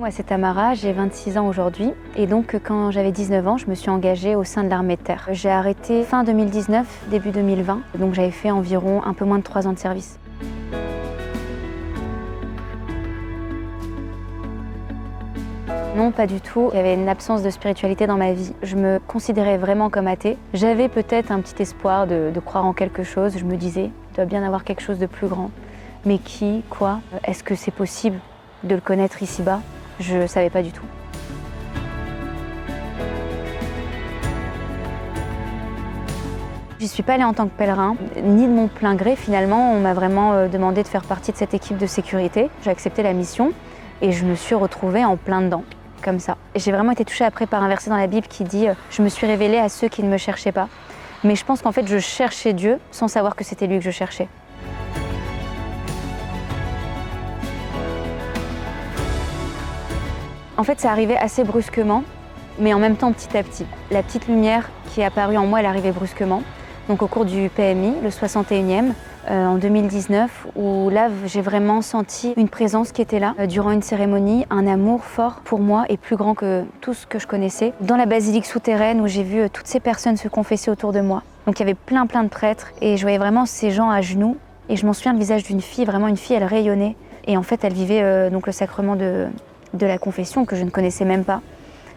Moi, c'est Tamara, j'ai 26 ans aujourd'hui et donc quand j'avais 19 ans, je me suis engagée au sein de l'armée de terre. J'ai arrêté fin 2019, début 2020, donc j'avais fait environ un peu moins de 3 ans de service. Non, pas du tout. Il y avait une absence de spiritualité dans ma vie. Je me considérais vraiment comme athée. J'avais peut-être un petit espoir de croire en quelque chose. Je me disais, il doit bien avoir quelque chose de plus grand. Mais qui, quoi? Est-ce que c'est possible de le connaître ici-bas? Je ne savais pas du tout. J'y suis pas allée en tant que pèlerin, ni de mon plein gré finalement. On m'a vraiment demandé de faire partie de cette équipe de sécurité. J'ai accepté la mission et je me suis retrouvée en plein dedans, comme ça. J'ai vraiment été touchée après par un verset dans la Bible qui dit « Je me suis révélée à ceux qui ne me cherchaient pas ». Mais je pense qu'en fait je cherchais Dieu sans savoir que c'était lui que je cherchais. En fait, ça arrivait assez brusquement, mais en même temps petit à petit. La petite lumière qui est apparue en moi, elle arrivait brusquement. Donc au cours du PMI, le 61e, en 2019, où là j'ai vraiment senti une présence qui était là durant une cérémonie, un amour fort pour moi et plus grand que tout ce que je connaissais. Dans la basilique souterraine où j'ai vu toutes ces personnes se confesser autour de moi. Donc il y avait plein de prêtres et je voyais vraiment ces gens à genoux. Et je m'en souviens le visage d'une fille, vraiment une fille, elle rayonnait. Et en fait elle vivait donc le sacrement de la confession que je ne connaissais même pas.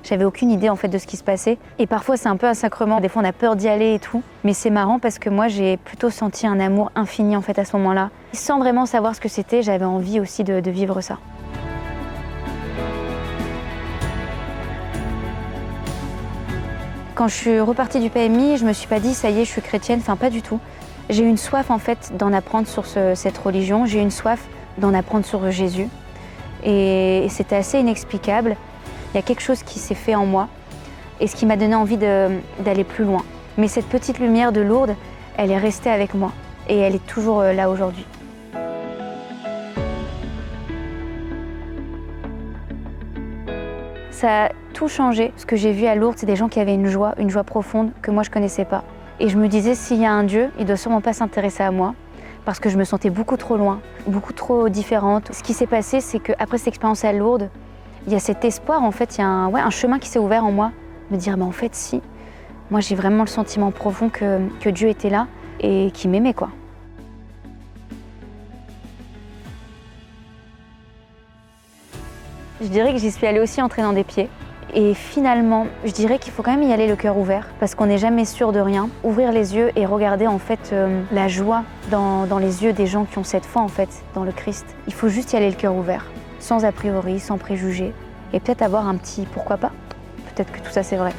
J'avais aucune idée en fait de ce qui se passait. Et parfois c'est un peu un sacrement, des fois on a peur d'y aller et tout. Mais c'est marrant parce que moi j'ai plutôt senti un amour infini en fait à ce moment-là. Sans vraiment savoir ce que c'était, j'avais envie aussi de vivre ça. Quand je suis repartie du PMI, je me suis pas dit ça y est je suis chrétienne, enfin pas du tout. J'ai eu une soif en fait d'en apprendre sur cette religion, j'ai eu une soif d'en apprendre sur Jésus. Et c'était assez inexplicable. Il y a quelque chose qui s'est fait en moi et ce qui m'a donné envie d'aller plus loin. Mais cette petite lumière de Lourdes, elle est restée avec moi et elle est toujours là aujourd'hui. Ça a tout changé. Ce que j'ai vu à Lourdes, c'est des gens qui avaient une joie profonde que moi je ne connaissais pas. Et je me disais, s'il y a un Dieu, il ne doit sûrement pas s'intéresser à moi parce que je me sentais beaucoup trop loin, beaucoup trop différente. Ce qui s'est passé, c'est qu'après cette expérience à Lourdes, il y a cet espoir, en fait, il y a un chemin qui s'est ouvert en moi. Me dire, en fait, si, moi j'ai vraiment le sentiment profond que Dieu était là et qu'il m'aimait, quoi. Je dirais que j'y suis allée aussi en traînant des pieds. Et finalement, je dirais qu'il faut quand même y aller le cœur ouvert parce qu'on n'est jamais sûr de rien. Ouvrir les yeux et regarder en fait la joie dans les yeux des gens qui ont cette foi en fait dans le Christ. Il faut juste y aller le cœur ouvert, sans a priori, sans préjugés. Et peut-être avoir un petit pourquoi pas. Peut-être que tout ça c'est vrai.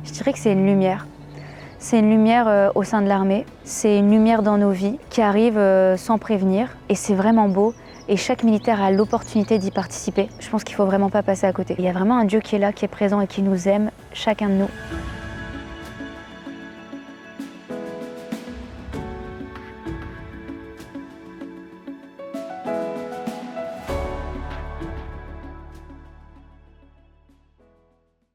Je dirais que c'est une lumière. C'est une lumière au sein de l'armée, c'est une lumière dans nos vies qui arrive sans prévenir et c'est vraiment beau et chaque militaire a l'opportunité d'y participer. Je pense qu'il ne faut vraiment pas passer à côté. Il y a vraiment un Dieu qui est là, qui est présent et qui nous aime, chacun de nous.